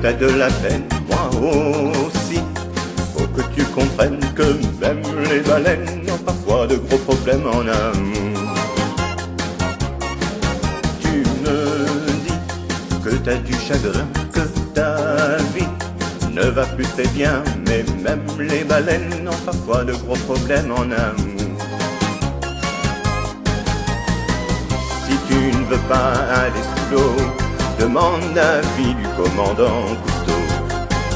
t'as de la peine, moi aussi. Faut que tu comprennes que même les baleines ont parfois de gros problèmes en amour. Tu me dis que t'as du chagrin, que ta vie ne va plus très bien, mais même les baleines ont parfois de gros problèmes en amour. Si tu ne veux pas aller sous l'eau, demande l'avis du commandant Cousteau.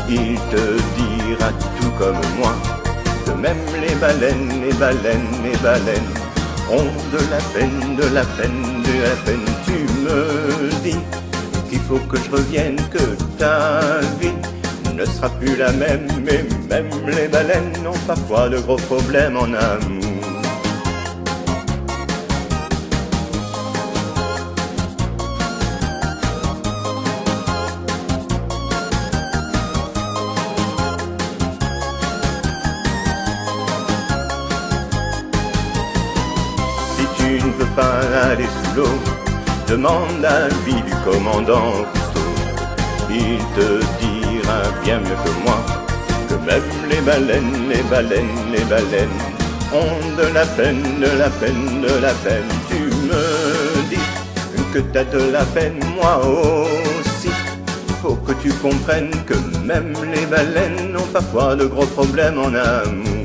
Il te dira tout comme moi que même les baleines ont de la peine, de la peine, de la peine. Tu me dis qu'il faut que je revienne, que ta vie ne sera plus la même, mais même les baleines ont parfois de gros problèmes en amour. Si tu ne veux pas aller sous l'eau, demande l'avis du commandant Cousteau. Il te dira bien mieux que moi que même les baleines ont de la peine, de la peine, de la peine. Tu me dis que t'as de la peine, moi aussi. Faut que tu comprennes que même les baleines ont parfois de gros problèmes en amour.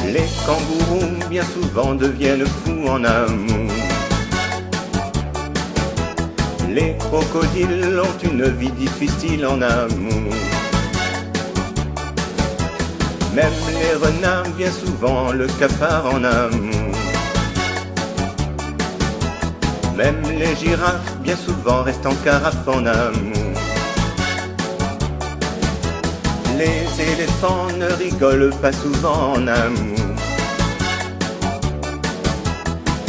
Les kangourous bien souvent deviennent fous en amour. Les crocodiles ont une vie difficile en amour. Même les renards bien souvent le cafarent en amour. Même les girafes bien souvent restent en carafe en amour. Les éléphants ne rigolent pas souvent en amour.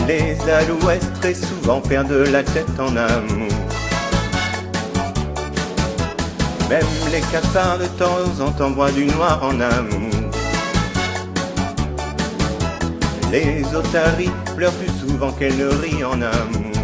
Les alouettes très souvent perdent la tête en amour. Même les cafards de temps en temps voient du noir en amour. Les otaries pleurent plus souvent qu'elles ne rient en amour.